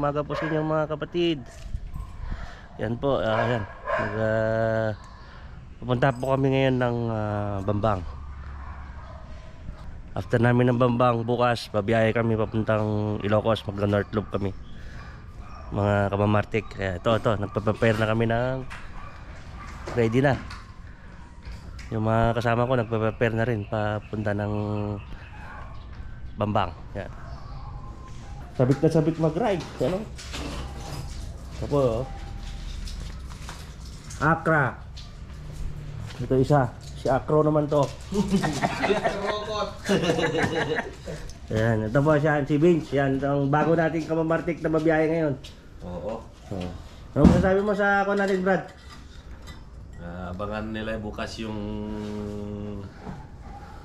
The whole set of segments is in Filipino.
umaga po sa inyo mga kapatid. Yan po, yan. Pupunta po kami ngayon ng Bambang. After namin ng Bambang, bukas babiyahe kami papuntang Ilocos, mag-North Loop kami mga kamamartik. Kaya ito, nagpa-prepare na kami ng ready na. Yung mga kasama ko nagpa-prepare na rin papunta ng Bambang. Yan. Sabik na sabik mag-ride, ano? Tapos Akra. Ito isa, si Akro naman to. Ayan, ito po siya, si Vince. Yan, ang bago nating kamamartik na babiyahe ngayon. Oo. Ano masasabi mo sa ako natin, Brad? Abangan nila bukas yung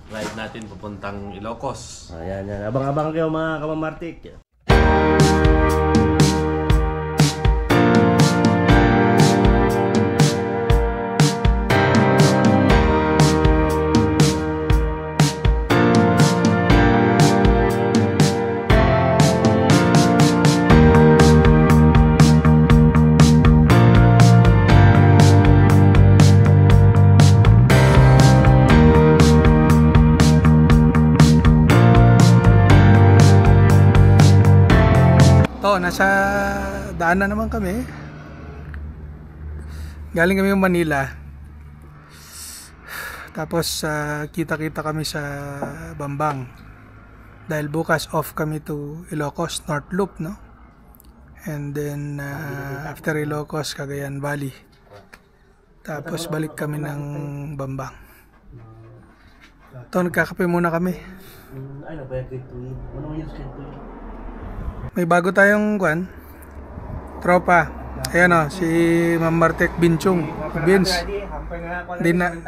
ride natin papuntang Ilocos. Ayan, yan. Abang-abang kayo mga kamamartik. Nasa daan na naman kami. Galing kami ng Manila. Tapos kita-kita kami sa Bambang. Dahil bukas off kami to Ilocos, North Loop, no? And then after Ilocos, Cagayan Valley. Tapos balik kami ng Bambang. Ito, nagkakape muna kami. Ay, nabayag ito yun. Ano yung skin to yun? May bago tayong tropa. Ayan o, si Ma'am Martek Binchong. Vince.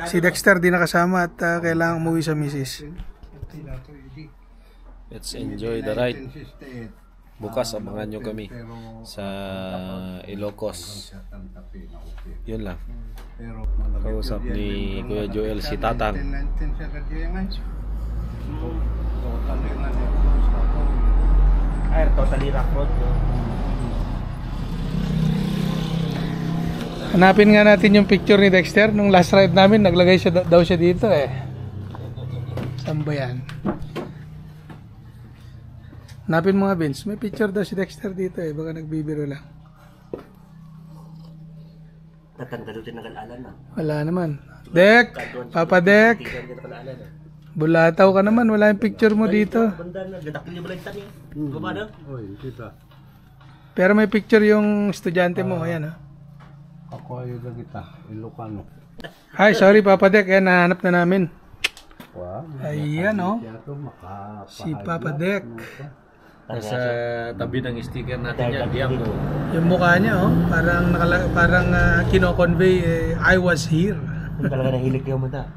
Si Dexter di nakasama at kailangan umuwi sa misis. Let's enjoy the ride. Bukas abangan nyo kami sa Ilocos. Yun lang. Kausap ni Kuya Joel si Tatang. Ay, totally rock road. Hanapin nga natin yung picture ni Dexter. Nung last ride namin, naglagay siya daw siya dito eh. Saan ba yan? Hanapin mo nga, Vince. May picture daw si Dexter dito eh. Baka nagbibiro lang. Natanggalutin ng kalalan na. Wala naman. Dek! Papa Dek! Bulataw ka naman, wala yung picture mo dito. Pero may picture yung estudyante mo, ayan ha. Ako ay kita, Ilocano. Ay, sorry Papa Dek, ayan, nahanap na namin. Wow. Ayan o, si Papa Dek. Nasa tabi ng sticker natin yan, diyan mo. Yung mukha niya parang kino-convey, I was here. Kung talaga nahilig kayo mo ta.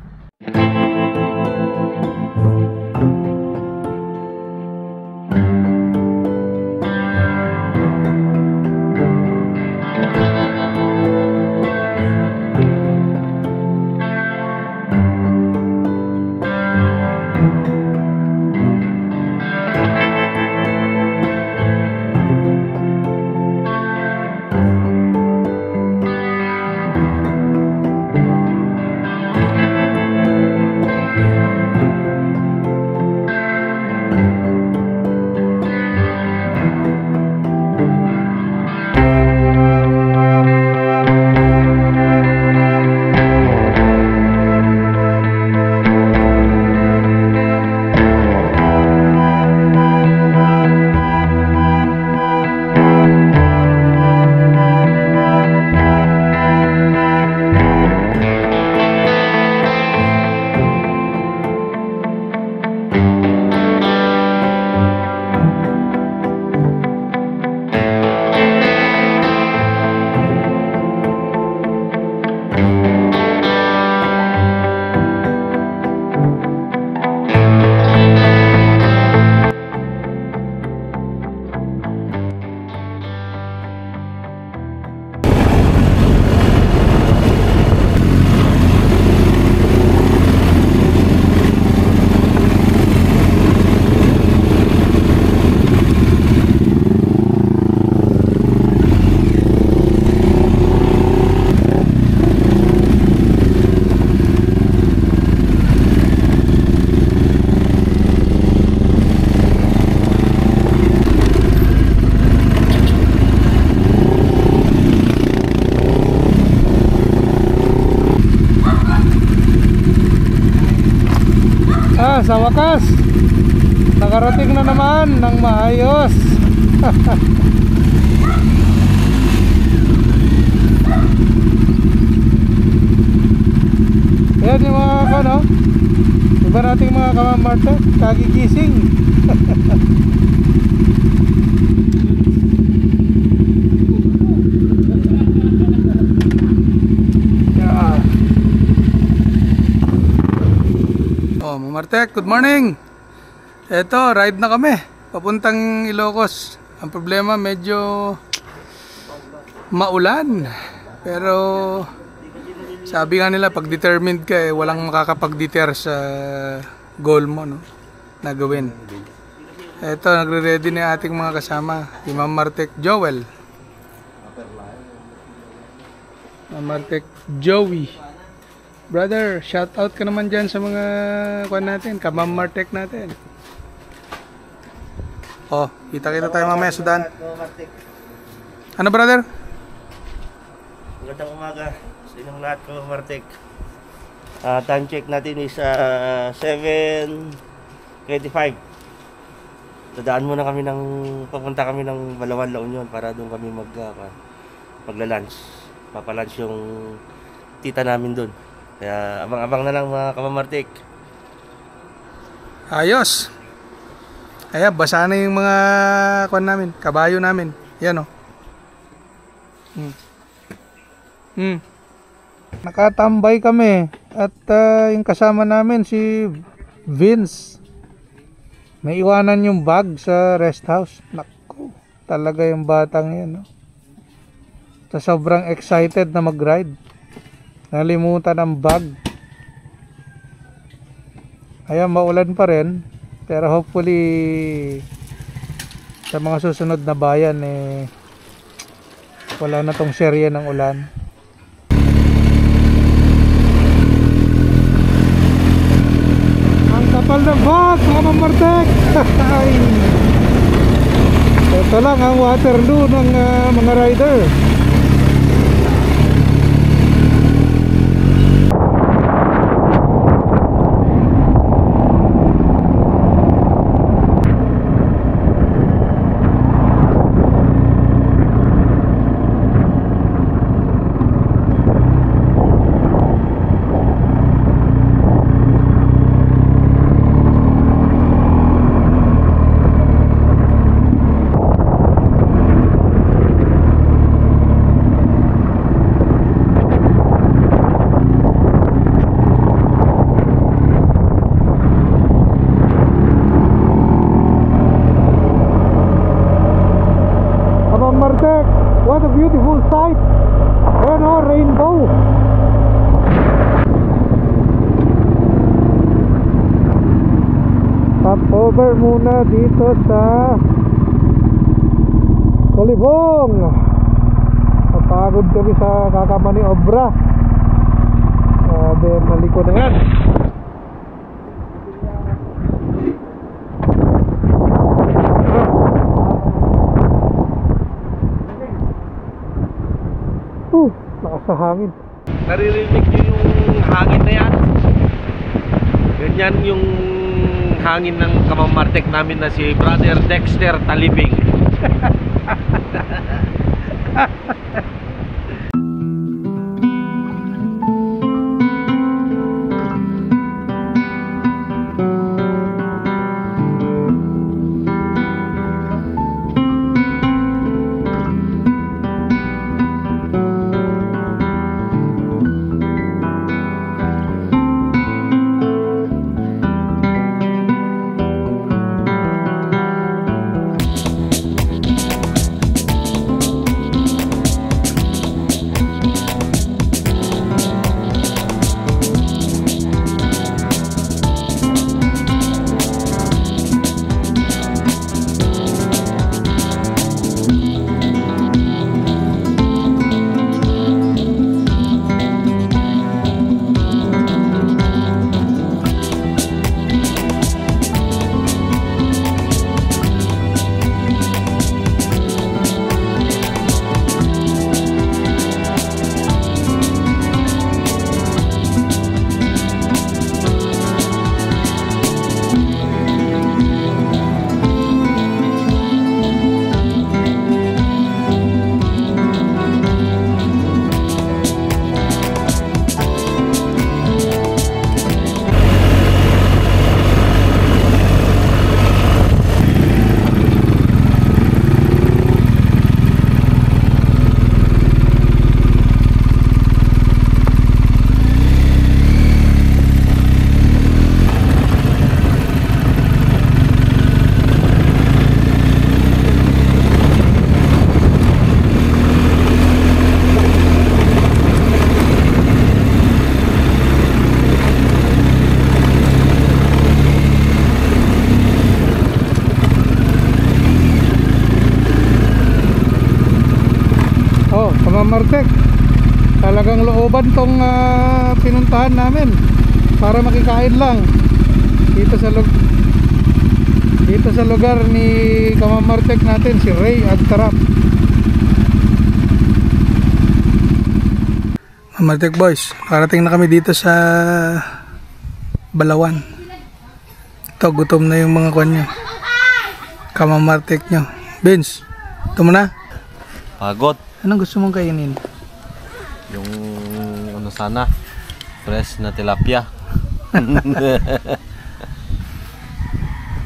Sa wakas, nakarating na naman ng maayos. Yan yung mga ano, iba nating mga kamamarte, kagigising. Yeah. Oh, Mamartek, good morning. Eto, ride na kami papuntang Ilocos. Ang problema, medyo maulan. Pero sabi nga nila, pag determined ka walang makakapag-deter sa goal mo, no, na gawin. Eto, nagre-ready na ating mga kasama, si Ma'am Martek Joel, Ma'am Martek Joey. Brother, shout out ka naman dyan sa mga kuwan natin, ka-Ma'am Martek natin. Oh, kita-kita tayo mamaya sa daan. Ano, brother? Magandang umaga sa inyong lahat, Martek. Time check natin is 7:25. Dadaan muna kami papunta kami ng Balawan, La Union para doon kami magla-lunch. Papalunch yung tita namin doon. Kaya abang-abang na lang mga kamamartik. Ayos. Ayan, basa na yung mga kuwan namin, kabayo namin. Yan, oh. Nakatambay kami at yung kasama namin si Vince. May iwanan yung bag sa rest house. Naku, talaga yung batang yan, no? So, sobrang excited na mag-ride. Nalimutan ang bag. Ayan, maulan pa rin. Pero hopefully sa mga susunod na bayan wala na tong serye ng ulan. Ang kapal na bag, mga Mamartek. Ito lang ang Waterloo ng mga rider. What a beautiful sight. Ayan, oh, rainbow. Stopover muna dito sa Solibong. Napagod kami sa kakamaniobra. Sabi, maliko na yan. Lakas sa hangin. Naririnig nyo yung hangin na yan? Ganyan yung hangin ng kamamartek namin na si Brother Dexter Talibing. Oh, Kamamartek. Talagang looban tong pinuntahan namin para makikain lang dito sa lugar ni Kamamartek natin, si Ray at Tarap. Kamamartek boys, parating na kami dito sa Balawan. Ito, gutom na yung mga kwan nyo, Kamamartek nyo. Vince, ito mo na. Pagod. Anong gusto mong kainin? Yung ano sana, fresh na tilapia.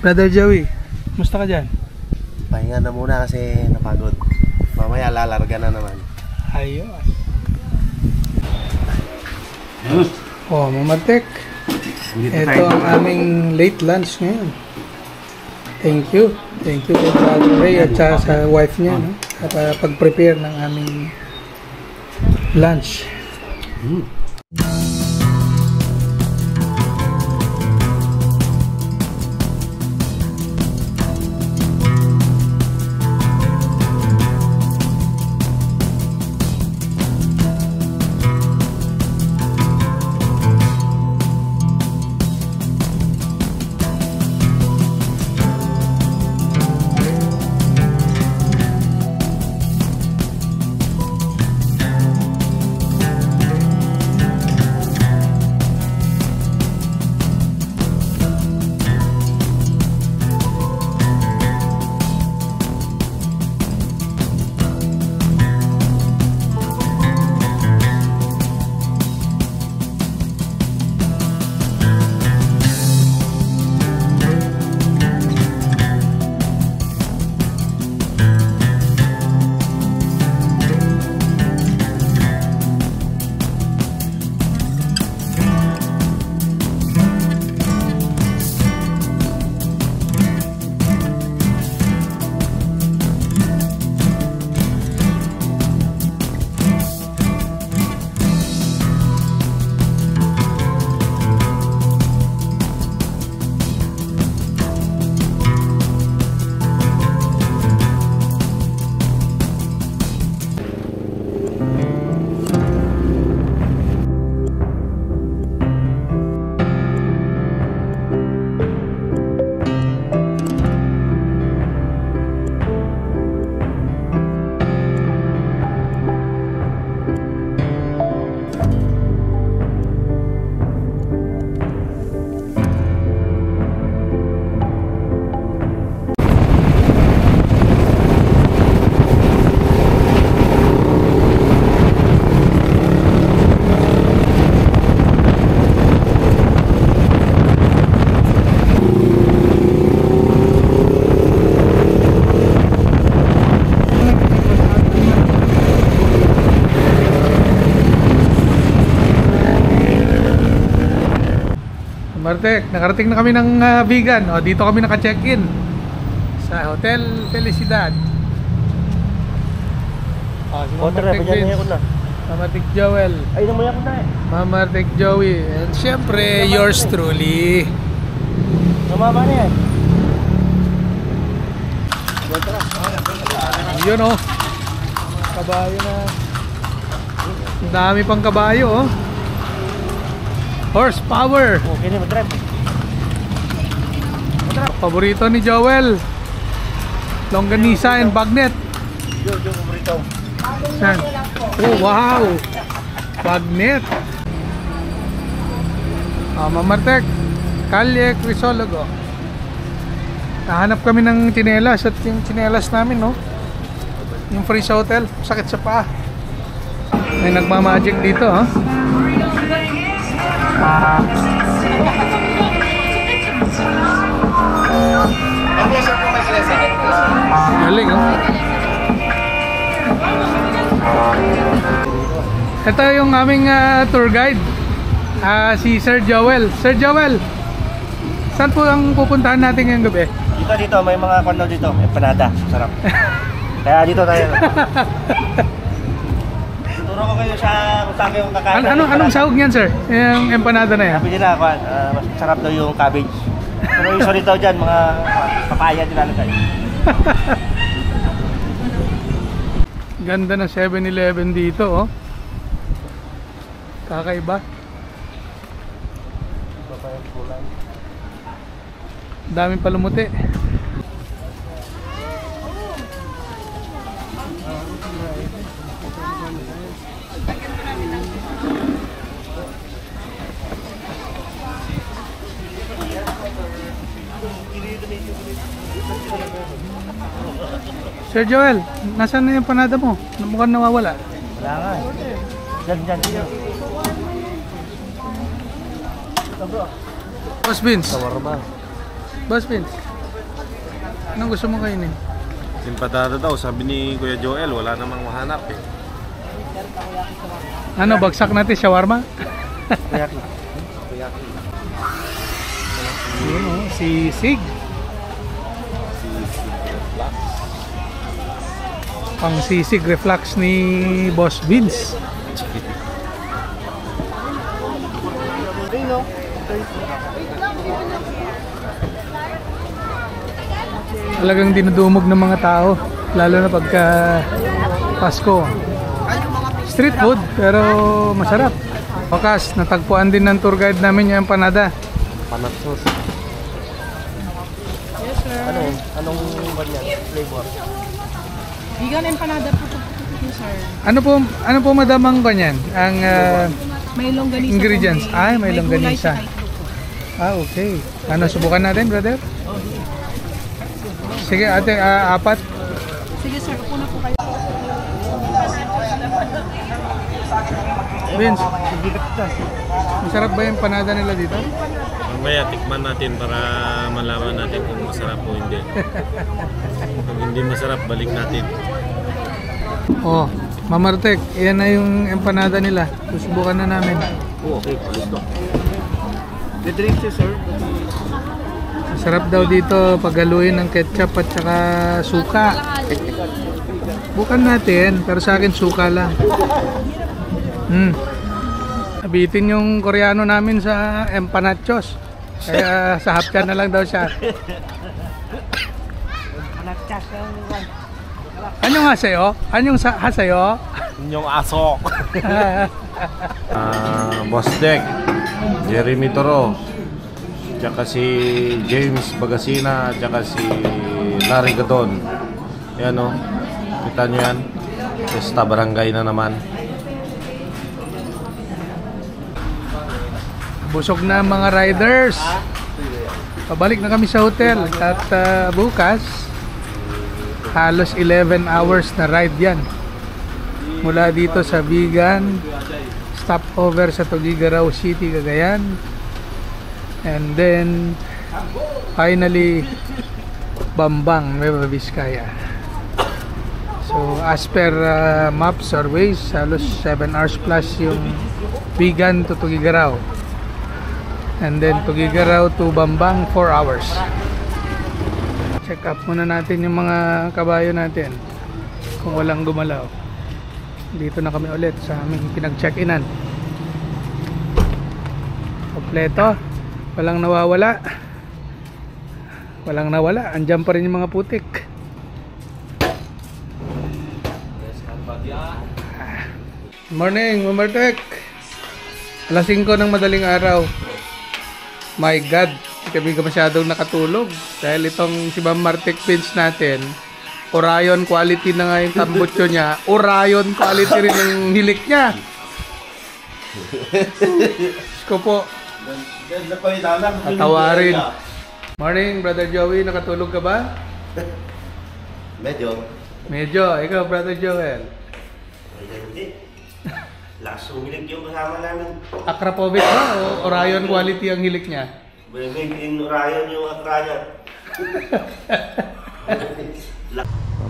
Brother Joey, musta ka dyan? Pahinga na muna kasi napagod. Mamaya lalarga na naman. Ayos. Oh, Mamatek. Ito ang aming late lunch ngayon. Thank you. Thank you kay Brother Ray at sa wife niya, no? Para pag-prepare ng aming lunch. Martek, nakarating na kami ng Vigan. O, dito kami naka-check-in sa Hotel Felicidad. O, si Mamartek Vince, Mamartek Joel, Ay, namaya ko na eh. Mamartek Joey, and syempre yours truly. Namama na yan. Yun o, kabayo na. Ang dami pang kabayo, oh. Horsepower. Okay na, mag-drive. Paborito ni Joel, longganisa and bagnet. Paborito. Saan? Oh, wow, bagnet. Mamartek, Kalye Crisologo. Nahanap kami ng tsinelas at yung tsinelas namin, no, yung free sa hotel, sakit sa paa. May nagmamagic dito, ha. Galing, oh. Ito yung aming tour guide, si Sir Joel. Sir Joel, saan po ang pupuntahan natin ngayong gabi? Dito, may mga kondol dito. Empanada, sarap. Kaya dito tayo. Turo ko kayo sa kung saan kayong kakain. Anong sahog niyan, sir? Yung empanada na yan? Sabi nila, mas sarap daw yung cabbage. Pero yung sorry daw dyan, mga papaya nilalagay. Ganda ng 7-Eleven dito, oh. Kakaiba. Daming palumuti. Sir Joel, nasaan na yung panada mo? Mukhang nawawala. Wala nga. Diyan. Boss Vince. Shawarma. Boss Vince. Anong gusto mo kainin? Simpatada daw, sabi ni Kuya Joel, wala namang mahanap eh. Ano, bagsak natin shawarma? Kuyaki. Yun, oh, sisig. Pang sisig reflux ni Boss Vince. Talagang dinudumog ng mga tao, lalo na pagka Pasko. Street food, pero masarap. Wakas, natagpuan din ng tour guide namin yung empanada. Panat sauce. Yes, sir. Anong ganyan? Flavor? Vegan empanada po, sir. Ano po madam ang ganyan? Ang May longganisa. ingredients? Ay, may gulay longganisa. tsaka itlog. Okay. Ano, subukan natin, brother? Sige, ate, 4. Sige, sir. Upo na po kayo. Vince, masarap ba yung panada nila dito? Mamaya tikman natin para malaman natin kung masarap o hindi. Kung hindi masarap, balik natin. Oh, Mamartek, yan na yung empanada nila. Susubukan na namin. Okay, gusto. The drinks sir. Sarap daw dito paghaluin ng ketchup at saka suka. Bukan natin, pero sa akin suka lang. Abitin yung Koreano namin sa empanachos. Kaya sa hapyan na lang daw siya. Anyong hasayo? Anyong hasayo? Inyong asok. Boss Deck, Jeremy Toro, tsaka si James Bagasina, tsaka si Larry Gadon. Yan o, kita nyo yan. Esta Barangay na naman. Busog na mga riders. Pabalik na kami sa hotel at bukas halos 11 hours na ride yan. Mula dito sa Vigan, stopover sa Tuguegarao City, Cagayan. And then finally Bambang, Nueva Vizcaya. So as per maps or ways, halos 7 hours plus yung Vigan to Tuguegarao. And then Tuguegarao to Bambang, 4 hours. Check up muna natin yung mga kabayo natin kung walang gumalaw. Dito na kami ulit sa aming pinag-check-inan. Kompleto, walang nawawala. Walang nawala, andyan pa rin yung mga putik. Morning, Mamartek. Alas 5 ng madaling araw. My God, hindi kami masyadong nakatulog dahil itong si Mamartek Pins natin, Orion quality na nga yung tambutso niya. Orion quality rin yung hilik niya. Sko po. Tatawarin. Morning, Brother Joey. Nakatulog ka ba? Medyo. Ikaw, Brother Joel. Hindi. Lakas umilig yung kasama namin. Akrapovic ba? O Orion quality ang hilik niya? Buming Orion yung akra niya.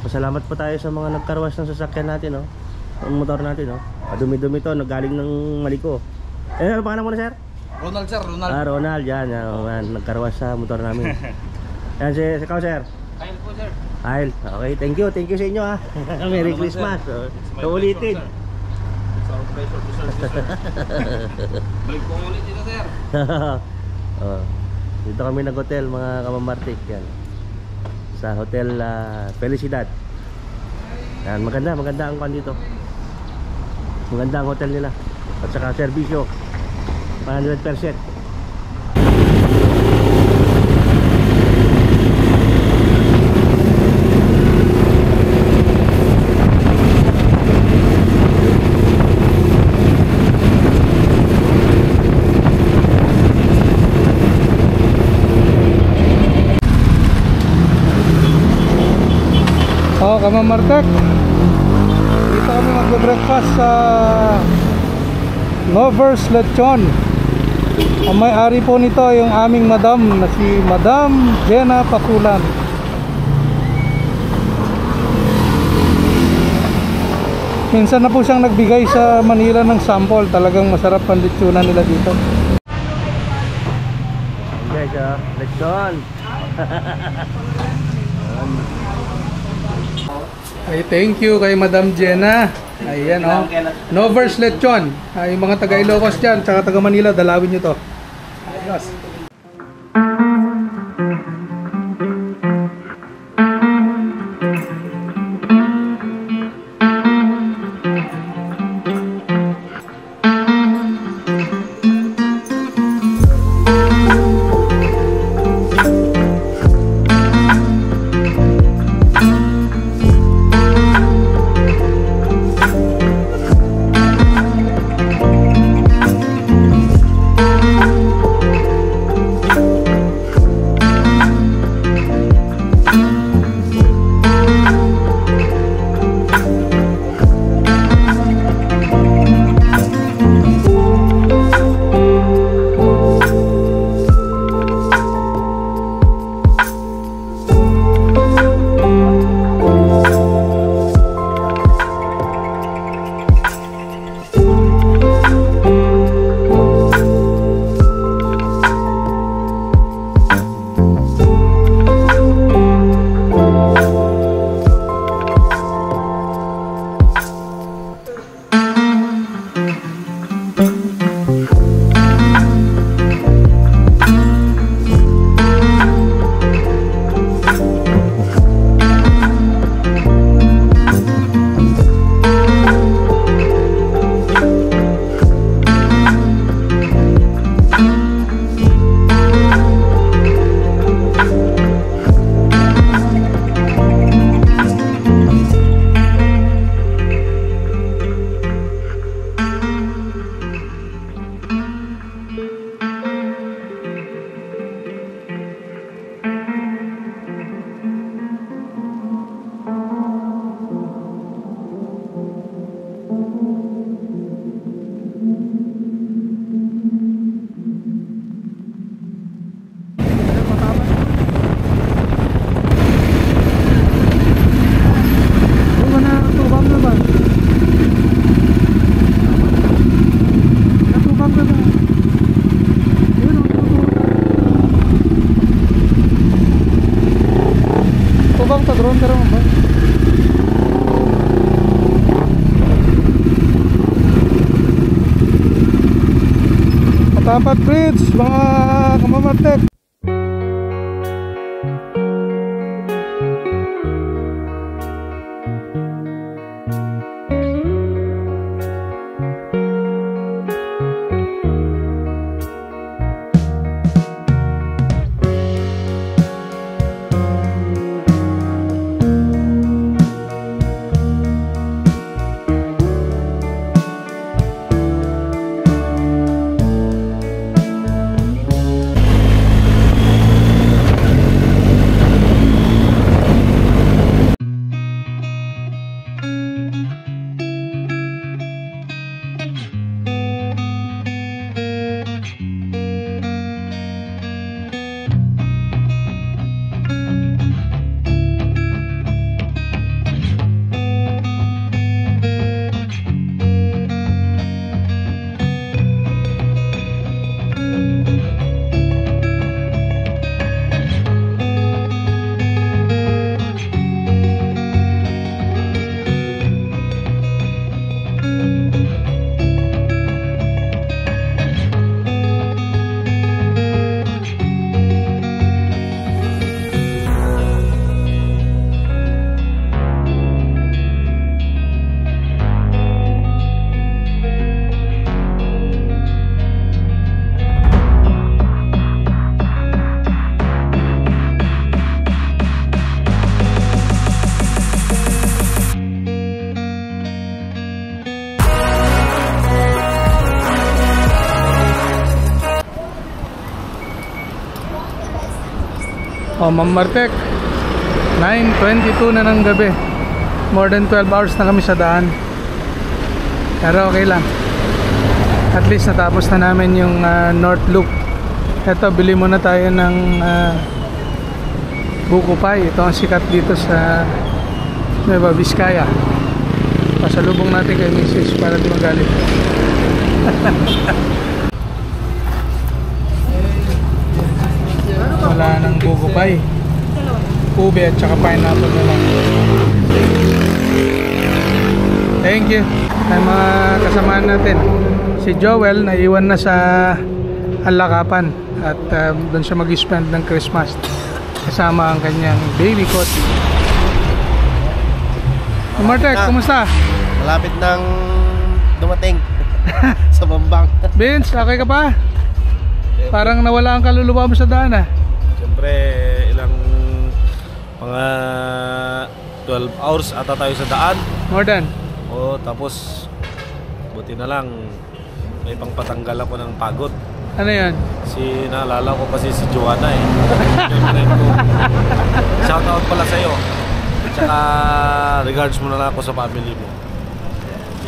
Pasalamat po tayo sa mga nagkarwas ng sasakyan natin, no? Ang motor natin, no? Dumi-dumi to, nagaling ng Maliko. Ano pangalan mo na, sir? Ronald sir, Ronald. Ronald, yan. Nagkarwas sa motor namin. Yan, si ikaw, sir? Ayun po sir. Ail, okay, thank you sa inyo, ha. Merry Christmas. So, ulitin. Balik po ulit dito sir. Dito kami nag-hotel, mga kamamartik, yan. Sa Hotel Felicidad. Yan, maganda ang kwan dito. Maganda ang hotel nila. At saka serbisyo 100%. Kamamartek, dito kami magbe-breakfast sa Lovers Lechon. Ang may-ari po nito yung aming madam na si Madam Jenna Pakulan. Minsan na po siyang nagbigay sa Manila ng sample. Talagang masarap ang lechonan nila dito. Guys, lechon. Ay, thank you kay Madam Jenna. Ayan, oh. Lovers Lechon. Ay, yung mga taga Ilocos dyan, tsaka taga Manila, dalawin nyo to. Ayos. Tapat Bridge, mga kamamartek. Mamartek, 9:22 na ng gabi. More than 12 hours na kami sa daan. Pero okay lang. At least natapos na namin yung North Loop. Ito, bili muna tayo ng buko pie. Ito ang sikat dito sa Nueva Vizcaya. Pasalubong natin kay Mrs. para di magalit. Wala nang buko pie. Ube at saka pineapple na lang. Thank you. Ay mga kasamaan natin. Si Joel naiwan na sa Alakapan at doon siya mag-spend ng Christmas kasama ang kanyang baby coat. Martek, kumusta? Malapit nang dumating sa Bambang. Vince, okay ka pa? Parang nawala ang kaluluwa mo sa daan ah. Siyempre, ilang mga 12 hours ata tayo sa daan. More than? O tapos, buti na lang, may pangpatanggal ako ng pagod. Ano yan? Naalala ko kasi si Joanna eh. Shout out pala sa'yo. Tsaka regards mo na lang ako sa family mo.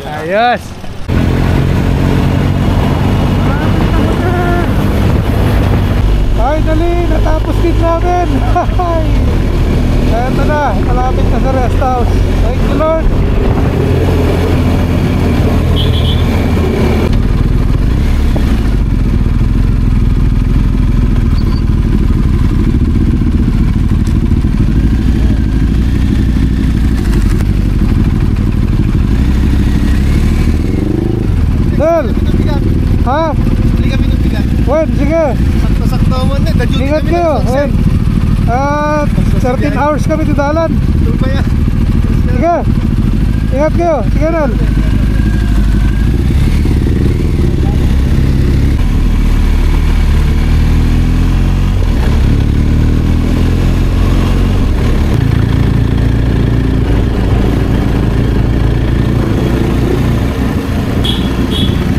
Ayos! Finally, natapos din namin! Eto na, malapit na sa rest house. Thank you Lord! Del! Ha? Bili kami ng bigat. Wen, sige! Sakto-sakto mo na. Ingat kayo! Wen! 13 hours kami didalan. Sige! Ingat kayo! Sige Del!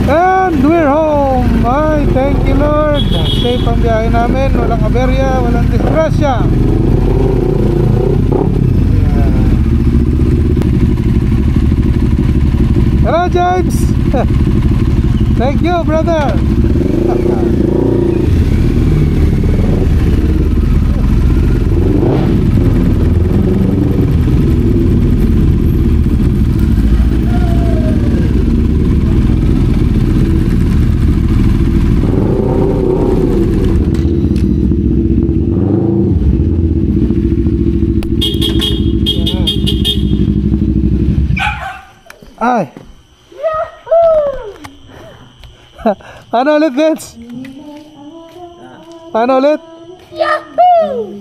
And we're home! Ay, thank you Lord! Safe ang biyahe namin, walang aberya, walang disgrasya. Hello James! Thank you brother! Ay! Ano ulit, Vince? Ano ulit? Yahoo!